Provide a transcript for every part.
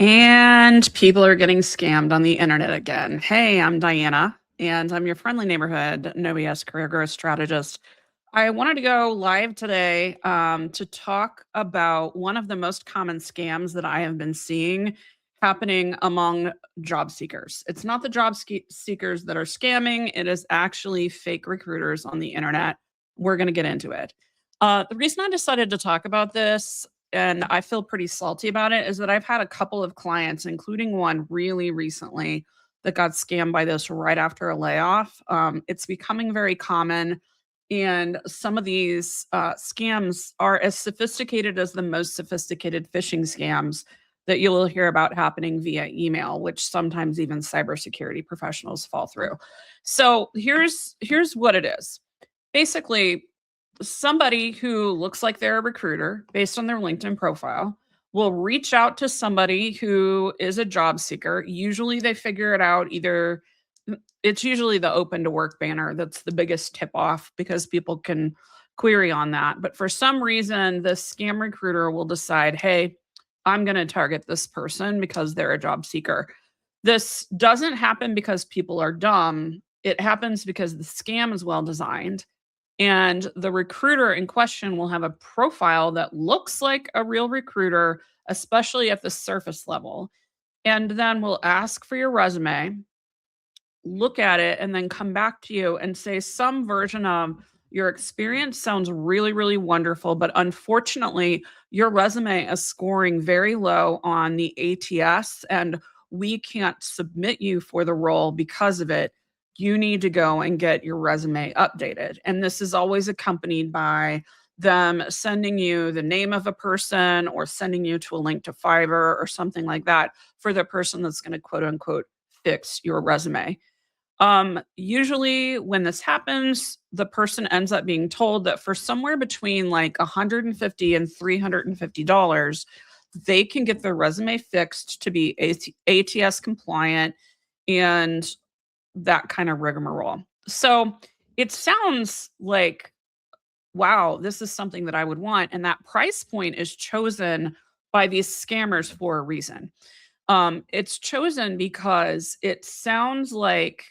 And people are getting scammed on the internet again. Hey, I'm Diana, and I'm your friendly neighborhood No BS career growth strategist. I wanted to go live today to talk about one of the most common scams that I have been seeing happening among job seekers. It's not the seekers that are scamming, it is actually fake recruiters on the internet. We're going to get into it. The reason I decided to talk about this, and I feel pretty salty about it, is that I've had a couple of clients, including one really recently, that got scammed by this right after a layoff. It's becoming very common, and some of these scams are as sophisticated as the most sophisticated phishing scams that you will hear about happening via email, which sometimes even cybersecurity professionals fall through. So here's what it is. Basically, somebody who looks like they're a recruiter based on their LinkedIn profile will reach out to somebody who is a job seeker. Usually they figure it out either it's usually the open to work banner that's the biggest tip off because people can query on that. But for some reason, the scam recruiter will decide, hey, I'm going to target this person because they're a job seeker. This doesn't happen because people are dumb. It happens because the scam is well designed and the recruiter in question will have a profile that looks like a real recruiter, especially at the surface level. And then we'll ask for your resume, look at it, and then come back to you and say some version of your experience sounds really, really wonderful. But unfortunately, your resume is scoring very low on the ATS, and we can't submit you for the role because of it. You need to go and get your resume updated. And this is always accompanied by them sending you the name of a person or sending you to a link to Fiverr or something like that for the person that's going to quote unquote fix your resume. Usually when this happens, the person ends up being told that for somewhere between like $150 and $350, they can get their resume fixed to be ATS compliant and that kind of rigmarole. So it sounds like, wow, this is something that I would want. And that price point is chosen by these scammers for a reason. It's chosen because it sounds like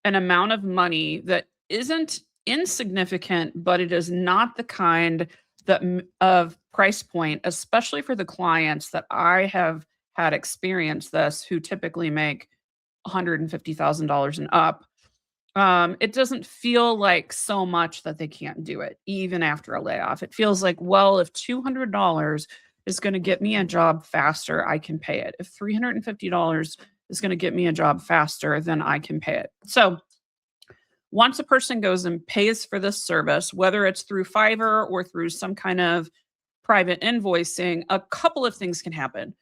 an amount of money that isn't insignificant, but it is not the kind of price point, especially for the clients that I have had experience this who typically make $150,000 and up. It doesn't feel like so much that they can't do it, even after a layoff. It feels like, well, if $200 is going to get me a job faster, I can pay it. If $350 is going to get me a job faster, then I can pay it. So once a person goes and pays for this service, whether it's through Fiverr or through some kind of private invoicing, a couple of things can happen.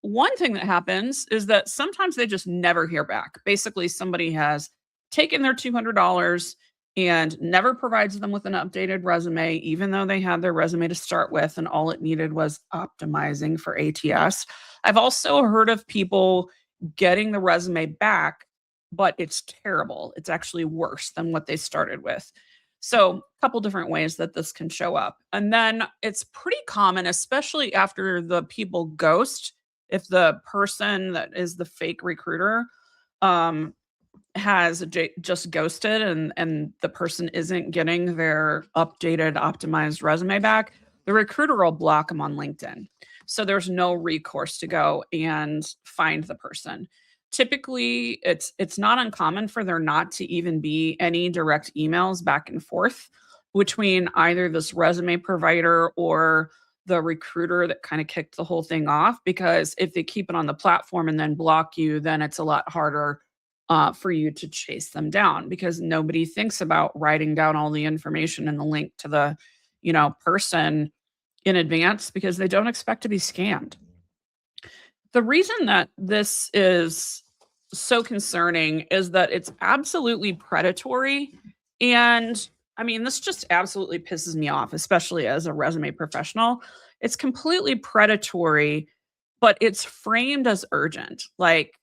One thing that happens is that sometimes they just never hear back. Basically, somebody has taken their $200 and never provides them with an updated resume, even though they had their resume to start with and all it needed was optimizing for ATS. I've also heard of people getting the resume back, but it's terrible. It's actually worse than what they started with. So, a couple different ways that this can show up. And then it's pretty common, especially after the people ghost, if the person that is the fake recruiter um, has just ghosted and the person isn't getting their updated, optimized resume back, the recruiter will block them on LinkedIn. So there's no recourse to go and find the person. Typically, it's not uncommon for there not to even be any direct emails back and forth between either this resume provider or the recruiter that kind of kicked the whole thing off, because if they keep it on the platform and then block you, then it's a lot harder for you to chase them down because nobody thinks about writing down all the information and the link to the person in advance because they don't expect to be scammed. The reason that this is so concerning is that it's absolutely predatory. And I mean, this just absolutely pisses me off, especially as a resume professional. It's completely predatory, but it's framed as urgent. Like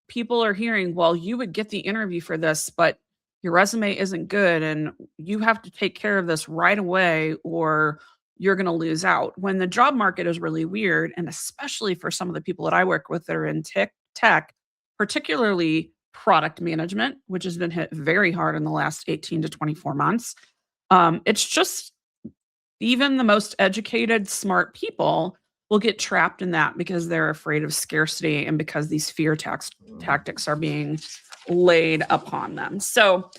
people are hearing, well, you would get the interview for this, but your resume isn't good and you have to take care of this right away or you're going to lose out. When the job market is really weird, and especially for some of the people that I work with that are in tech, particularly product management, which has been hit very hard in the last 18 to 24 months. It's just even the most educated, smart people will get trapped in that because they're afraid of scarcity and because these tactics are being laid upon them. So,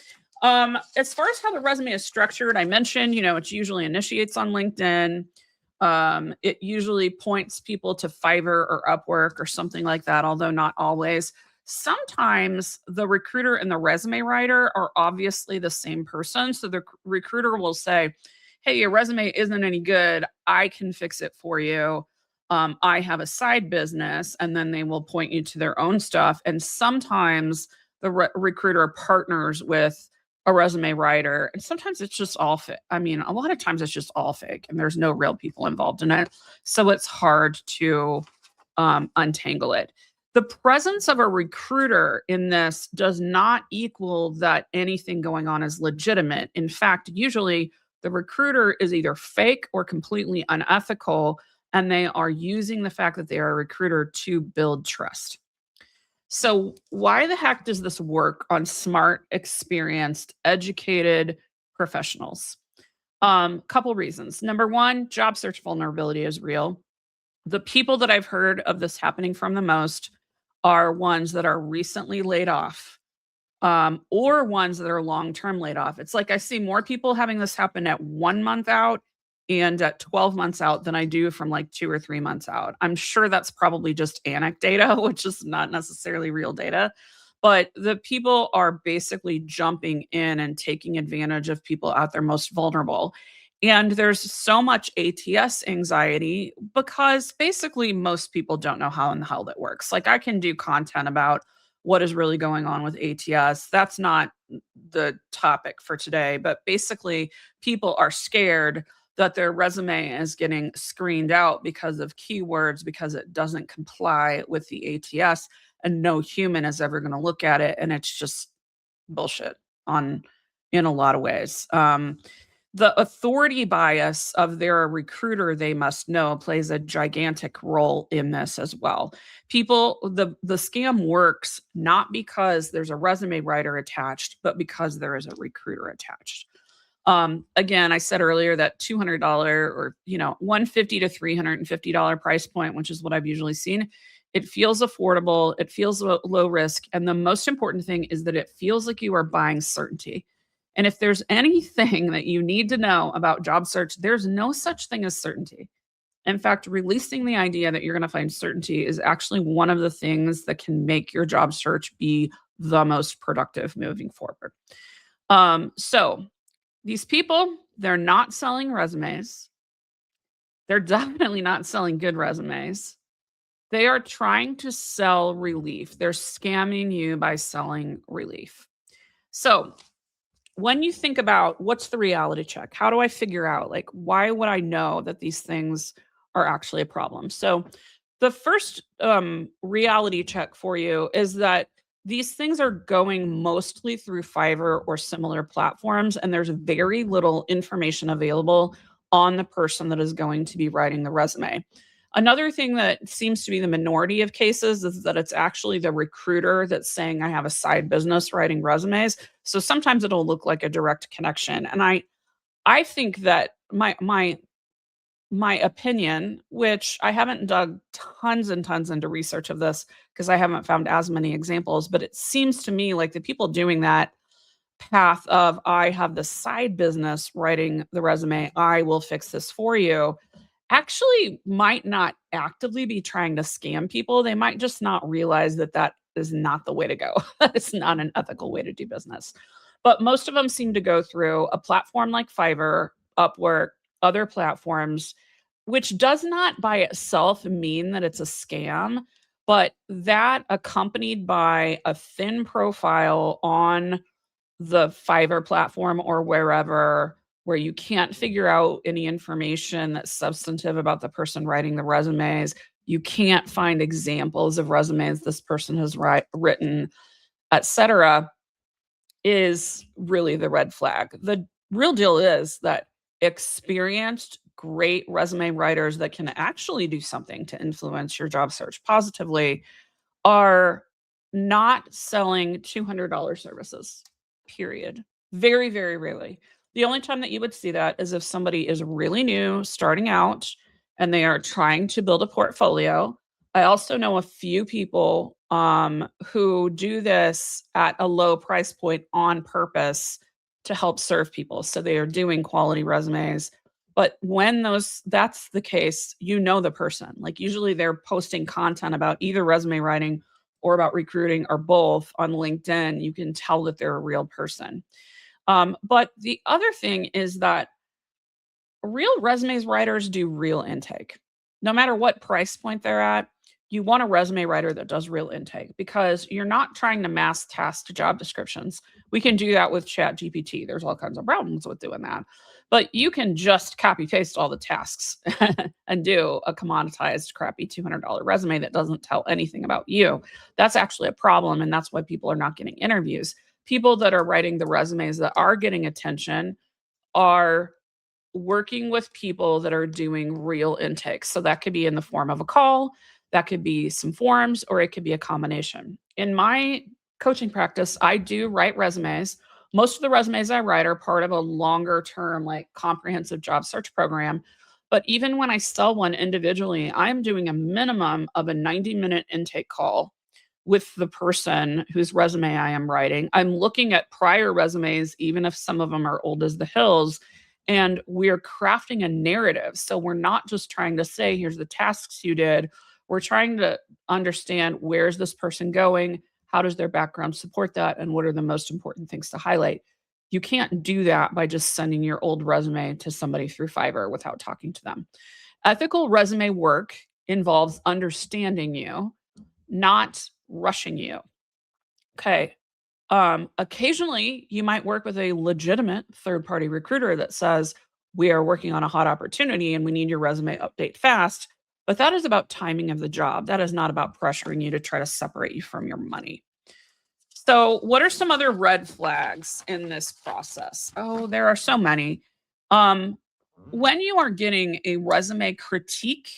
as far as how the resume is structured, I mentioned, it usually initiates on LinkedIn. It usually points people to Fiverr or Upwork or something like that, although not always. Sometimes the recruiter and the resume writer are obviously the same person. So the recruiter will say, hey, your resume isn't any good. I can fix it for you. I have a side business. And then they will point you to their own stuff. And sometimes the recruiter partners with a resume writer. And sometimes it's just all fake. I mean, a lot of times it's just all fake and there's no real people involved in it. So it's hard to untangle it. The presence of a recruiter in this does not equal that anything going on is legitimate. In fact, usually the recruiter is either fake or completely unethical, and they are using the fact that they are a recruiter to build trust. So, why the heck does this work on smart, experienced, educated professionals? Couple reasons. Number one, job search vulnerability is real. The people that I've heard of this happening from the most are ones that are recently laid off, or ones that are long-term laid off. It's like I see more people having this happen at 1 month out and at 12 months out than I do from like 2 or 3 months out. I'm sure that's probably just anecdata, which is not necessarily real data. But the people are basically jumping in and taking advantage of people at their most vulnerable. And there's so much ATS anxiety because basically most people don't know how in the hell that works. Like I can do content about what is really going on with ATS. That's not the topic for today, but basically people are scared that their resume is getting screened out because of keywords because it doesn't comply with the ATS and no human is ever going to look at it and it's just bullshit on in a lot of ways. The authority bias of they're a recruiter they must know plays a gigantic role in this as well. The scam works not because there's a resume writer attached, but because there is a recruiter attached. Again, I said earlier that $200 or 150 to $350 price point, which is what I've usually seen. It feels affordable, it feels low risk, and the most important thing is that it feels like you are buying certainty. And if there's anything that you need to know about job search, there's no such thing as certainty. In fact, releasing the idea that you're going to find certainty is actually one of the things that can make your job search be the most productive moving forward. So these people, they're not selling resumes. They're definitely not selling good resumes. They are trying to sell relief. They're scamming you by selling relief. So when you think about what's the reality check, how do I figure out, like, why would I know that these things are actually a problem? So the first reality check for you is that these things are going mostly through Fiverr or similar platforms, and there's very little information available on the person that is going to be writing the resume. Another thing that seems to be the minority of cases is that it's actually the recruiter that's saying, I have a side business writing resumes. So sometimes it'll look like a direct connection. And I think that my opinion, which I haven't dug tons and tons into research of this because I haven't found as many examples, but it seems to me like the people doing that path of I have the side business writing the resume, I will fix this for you, actually might not actively be trying to scam people. They might just not realize that that is not the way to go. It's not an ethical way to do business. But most of them seem to go through a platform like Fiverr, Upwork, other platforms, which does not by itself mean that it's a scam, but that accompanied by a thin profile on the Fiverr platform or wherever, where you can't figure out any information that's substantive about the person writing the resumes. You can't find examples of resumes this person has written, etc., is really the red flag. The real deal is that experienced, great resume writers that can actually do something to influence your job search positively are not selling $200 services, period. Very, very rarely. The only time that you would see that is if somebody is really new, starting out, and they are trying to build a portfolio. I also know a few people who do this at a low price point on purpose to help serve people. So they are doing quality resumes. But when that's the case, you know the person. Like usually they're posting content about either resume writing or about recruiting or both on LinkedIn. You can tell that they're a real person. But the other thing is that real resumes writers do real intake. No matter what price point they're at, you want a resume writer that does real intake because you're not trying to mass task job descriptions. We can do that with Chat GPT. There's all kinds of problems with doing that. But you can just copy paste all the tasks and do a commoditized, crappy $200 resume that doesn't tell anything about you. That's actually a problem. And that's why people are not getting interviews. People that are writing the resumes that are getting attention are working with people that are doing real intakes. So that could be in the form of a call, that could be some forms, or it could be a combination. In my coaching practice, I do write resumes. Most of the resumes I write are part of a longer term, like comprehensive job search program. But even when I sell one individually, I'm doing a minimum of a 90-minute intake call with the person whose resume I am writing. I'm looking at prior resumes, even if some of them are old as the hills, and we're crafting a narrative. So we're not just trying to say, here's the tasks you did. We're trying to understand where's this person going? How does their background support that? And what are the most important things to highlight? You can't do that by just sending your old resume to somebody through Fiverr without talking to them. Ethical resume work involves understanding you, not rushing you. Okay. Occasionally, you might work with a legitimate third party recruiter that says, we are working on a hot opportunity and we need your resume update fast. But that is about timing of the job. That is not about pressuring you to try to separate you from your money. So, what are some other red flags in this process? Oh, there are so many. Um, when you are getting a resume critique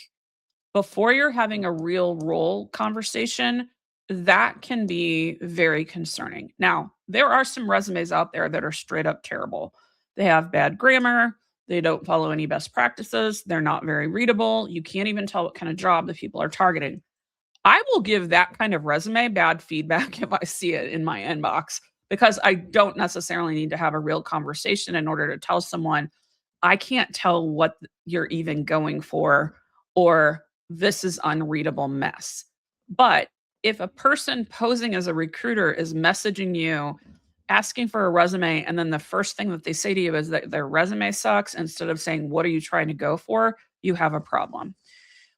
before you're having a real role conversation, that can be very concerning. Now, there are some resumes out there that are straight up terrible. They have bad grammar, they don't follow any best practices, they're not very readable. You can't even tell what kind of job the people are targeting. I will give that kind of resume bad feedback if I see it in my inbox because I don't necessarily need to have a real conversation in order to tell someone I can't tell what you're even going for, or this is unreadable mess. But if a person posing as a recruiter is messaging you, asking for a resume, and then the first thing that they say to you is that their resume sucks, instead of saying, what are you trying to go for? You have a problem.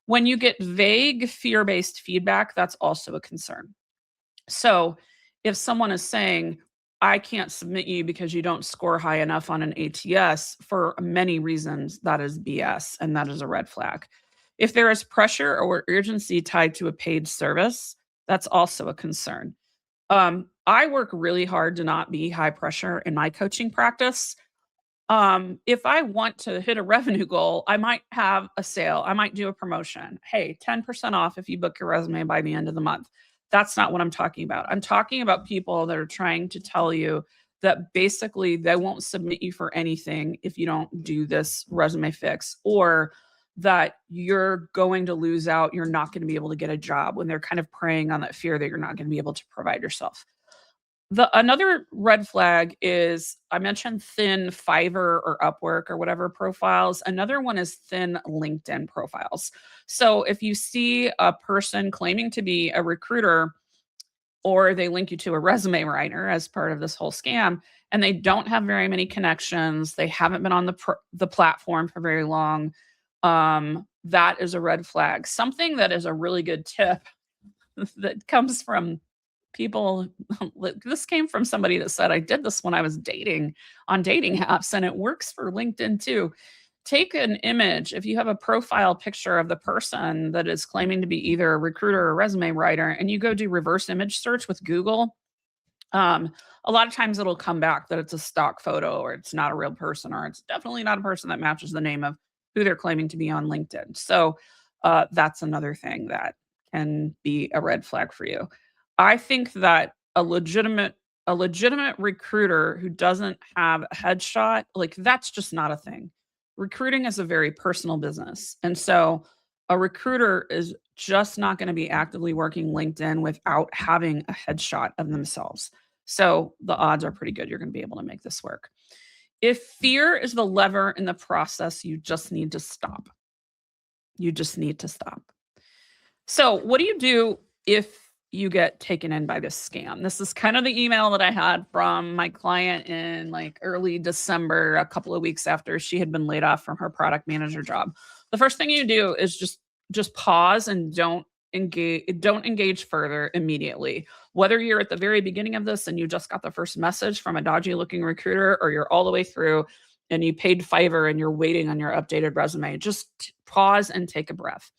When you get vague fear based feedback, that's also a concern. So if someone is saying, I can't submit you because you don't score high enough on an ATS for many reasons, that is BS and that is a red flag. If there is pressure or urgency tied to a paid service, that's also a concern. I work really hard to not be high pressure in my coaching practice. If I want to hit a revenue goal, I might have a sale. I might do a promotion. Hey, 10% off if you book your resume by the end of the month. That's not what I'm talking about. I'm talking about people that are trying to tell you that basically they won't submit you for anything if you don't do this resume fix, or that you're going to lose out. You're not going to be able to get a job, when they're kind of preying on that fear that you're not going to be able to provide yourself. Another red flag is, I mentioned thin Fiverr or Upwork or whatever profiles. Another one is thin LinkedIn profiles. So if you see a person claiming to be a recruiter, or they link you to a resume writer as part of this whole scam, and they don't have very many connections, they haven't been on the platform for very long, that is a red flag. Something that is a really good tip that comes from people. This came from somebody that said, I did this when I was dating on dating apps, and it works for LinkedIn too. Take an image. If you have a profile picture of the person that is claiming to be either a recruiter or a resume writer, and you go do reverse image search with Google, a lot of times it'll come back that it's a stock photo, or it's not a real person, or it's definitely not a person that matches the name of who they're claiming to be on LinkedIn. So that's another thing that can be a red flag for you. I think that a legitimate recruiter who doesn't have a headshot, like that's just not a thing. Recruiting is a very personal business. And so a recruiter is just not going to be actively working LinkedIn without having a headshot of themselves. So the odds are pretty good you're going to be able to make this work. If fear is the lever in the process, you just need to stop. You just need to stop. So, what do you do if you get taken in by this scam? This is kind of the email that I had from my client in like early December, a couple of weeks after she had been laid off from her product manager job. The first thing you do is just pause and don't engage further immediately. Whether you're at the very beginning of this and you just got the first message from a dodgy looking recruiter, or you're all the way through and you paid Fiverr and you're waiting on your updated resume, just pause and take a breath.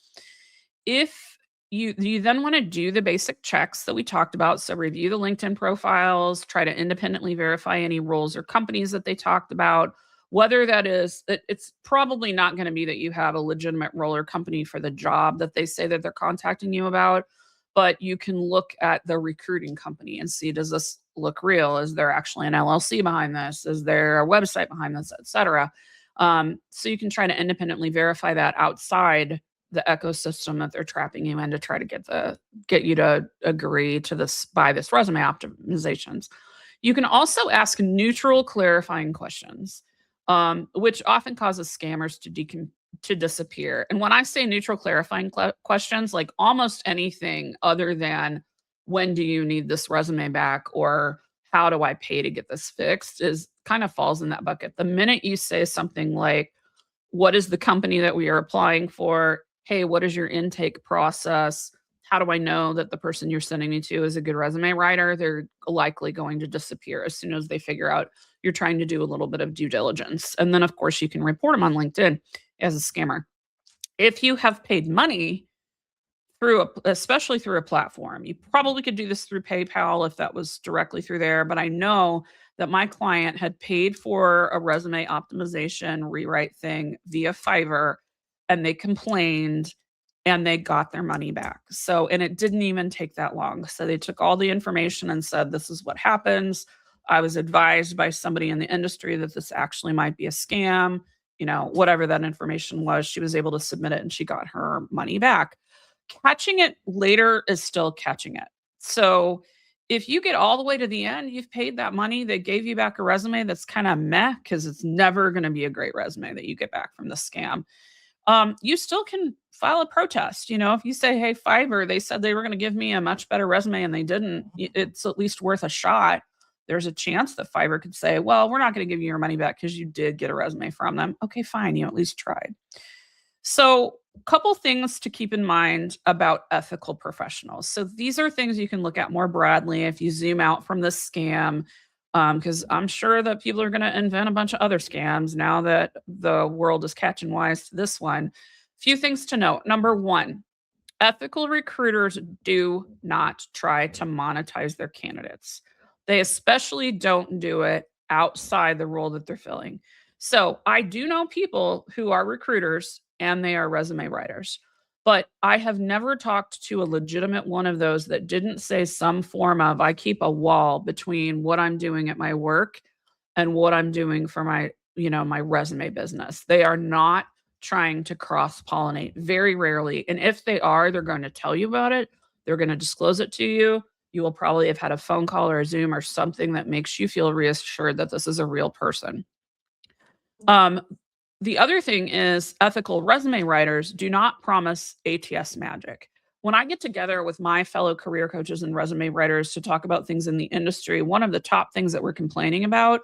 If you then want to do the basic checks that we talked about, so review the LinkedIn profiles, try to independently verify any roles or companies that they talked about, whether that is it's probably not going to be that you have a legitimate role or company for the job that they say that they're contacting you about, but you can look at the recruiting company and see, does this look real? Is there actually an LLC behind this? Is there a website behind this, etc.? So you can try to independently verify that outside the ecosystem that they're trapping you in to try to get you to agree to buy this resume optimizations. You can also ask neutral clarifying questions, which often causes scammers to disappear. And when I say neutral clarifying questions, like almost anything other than when do you need this resume back, or how do I pay to get this fixed, is kind of falls in that bucket. The minute you say something like, what is the company that we are applying for? Hey, what is your intake process? How do I know that the person you're sending me to is a good resume writer? They're likely going to disappear as soon as they figure out you're trying to do a little bit of due diligence. And then, of course, you can report them on LinkedIn as a scammer. If you have paid money especially through a platform, you probably could do this through PayPal if that was directly through there. But I know that my client had paid for a resume optimization rewrite thing via Fiverr, and they complained and they got their money back. So, and it didn't even take that long. So they took all the information and said, this is what happens. I was advised by somebody in the industry that this actually might be a scam. Whatever that information was, she was able to submit it and she got her money back. Catching it later is still catching it. So if you get all the way to the end, you've paid that money, they gave you back a resume that's kind of meh, because it's never going to be a great resume that you get back from the scam. You still can file a protest. If you say, hey, Fiverr, they said they were going to give me a much better resume and they didn't, it's at least worth a shot. There's a chance that Fiverr could say, well, we're not going to give you your money back because you did get a resume from them. Okay, fine. You at least tried. So, a couple things to keep in mind about ethical professionals. So, these are things you can look at more broadly if you zoom out from the scam, because I'm sure that people are going to invent a bunch of other scams now that the world is catching wise to this one. Few things to note. Number one, ethical recruiters do not try to monetize their candidates. They especially don't do it outside the role that they're filling. So I do know people who are recruiters and they are resume writers, but I have never talked to a legitimate one of those that didn't say some form of, I keep a wall between what I'm doing at my work and what I'm doing for my resume business. They are not trying to cross pollinate, very rarely. And if they are, they're going to tell you about it. They're going to disclose it to you. You will probably have had a phone call or a Zoom or something that makes you feel reassured that this is a real person. The other thing is, ethical resume writers do not promise ATS magic. When I get together with my fellow career coaches and resume writers to talk about things in the industry, one of the top things that we're complaining about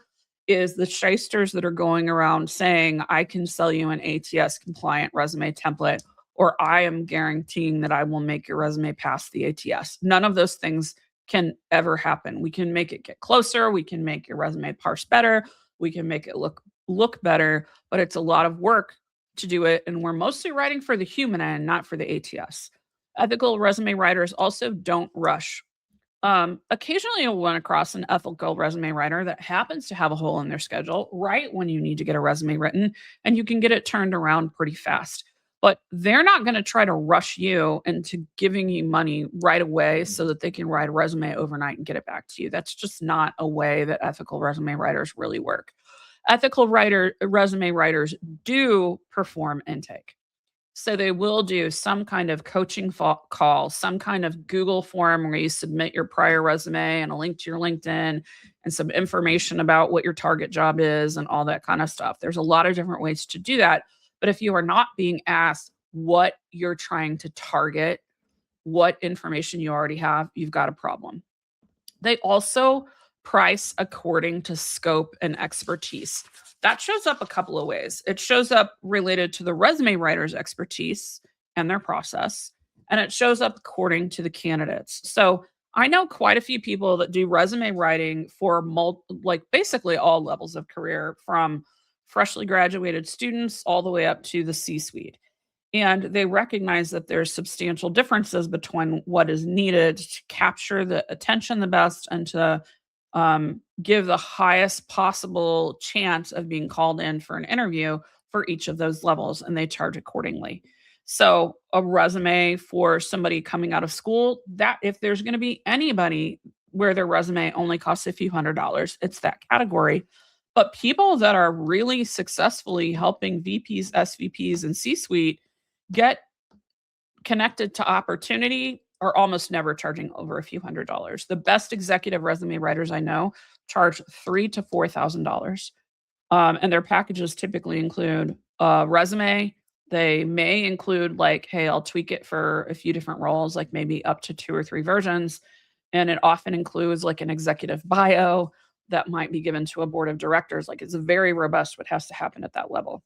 is the shysters that are going around saying, I can sell you an ATS compliant resume template, or I am guaranteeing that I will make your resume pass the ATS. None of those things can ever happen. We can make it get closer. We can make your resume parse better. We can make it look better, but it's a lot of work to do it. And we're mostly writing for the human end, not for the ATS. Ethical resume writers also don't rush. Occasionally you'll run across an ethical resume writer that happens to have a hole in their schedule right when you need to get a resume written, and you can get it turned around pretty fast. But they're not going to try to rush you into giving you money right away so that they can write a resume overnight and get it back to you. That's just not a way that ethical resume writers really work. Ethical resume writers do perform intake. So they will do some kind of coaching call, some kind of Google form where you submit your prior resume and a link to your LinkedIn and some information about what your target job is and all that kind of stuff. There's a lot of different ways to do that. But if you are not being asked what you're trying to target, what information you already have, you've got a problem. They also price according to scope and expertise. That shows up a couple of ways. It shows up related to the resume writer's expertise and their process, and it shows up according to the candidates. So I know quite a few people that do resume writing for like basically all levels of career, from freshly graduated students all the way up to the C-suite. And they recognize that there's substantial differences between what is needed to capture the attention the best and to give the highest possible chance of being called in for an interview for each of those levels, and they charge accordingly. So, a resume for somebody coming out of school, that if there's going to be anybody where their resume only costs a few $100s, it's that category. But people that are really successfully helping VPs, SVPs, and C suite get connected to opportunity are almost never charging over a few $100s. The best executive resume writers I know charge $3,000 to $4,000. And their packages typically include a resume. They may include, like, hey, I'll tweak it for a few different roles, like maybe up to 2 or 3 versions. And it often includes like an executive bio that might be given to a board of directors. Like, it's very robust what has to happen at that level.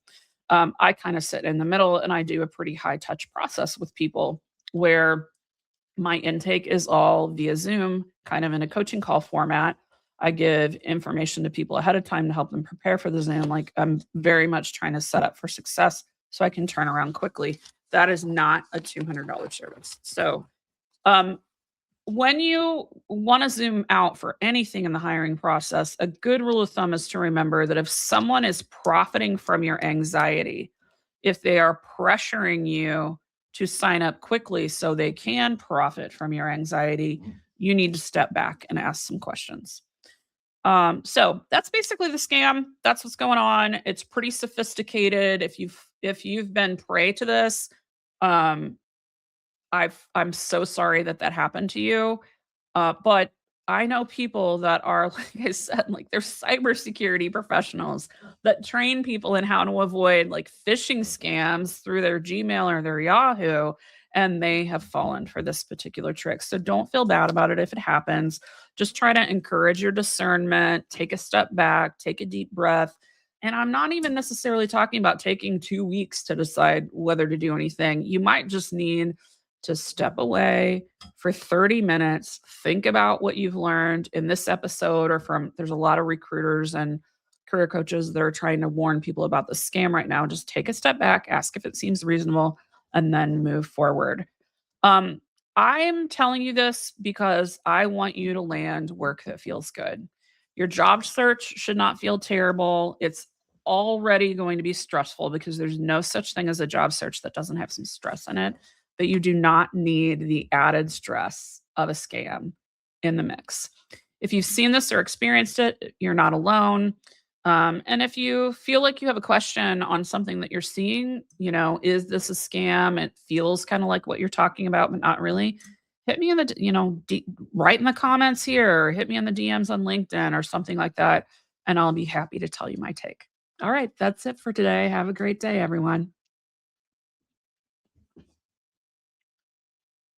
I kind of sit in the middle and I do a pretty high touch process with people where my intake is all via Zoom, kind of in a coaching call format. I give information to people ahead of time to help them prepare for the Zoom. Like, I'm very much trying to set up for success so I can turn around quickly. That is not a $200 service. So, when you want to zoom out for anything in the hiring process, a good rule of thumb is to remember that if someone is profiting from your anxiety, if they are pressuring you to sign up quickly so they can profit from your anxiety, you need to step back and ask some questions. So that's basically the scam. That's what's going on. It's pretty sophisticated. If you've been prey to this, um, I'm so sorry that that happened to you. But I know people that are, like I said, like, they're cybersecurity professionals that train people in how to avoid like phishing scams through their Gmail or their Yahoo, and they have fallen for this particular trick. So don't feel bad about it if it happens. Just try to encourage your discernment, take a step back, take a deep breath. And I'm not even necessarily talking about taking 2 weeks to decide whether to do anything. You might just need to step away for 30 minutes, think about what you've learned in this episode, or from, there's a lot of recruiters and career coaches that are trying to warn people about the scam right now. Just take a step back, ask if it seems reasonable, and then move forward. Um, I'm telling you this because I want you to land work that feels good. Your job search should not feel terrible. It's already going to be stressful because there's no such thing as a job search that doesn't have some stress in it. But you do not need the added stress of a scam in the mix. If you've seen this or experienced it, you're not alone. And if you feel like you have a question on something that you're seeing, is this a scam? It feels kind of like what you're talking about, but not really. Hit me in the, write in the comments here, or hit me in the DMs on LinkedIn or something like that. And I'll be happy to tell you my take. All right. That's it for today. Have a great day, everyone.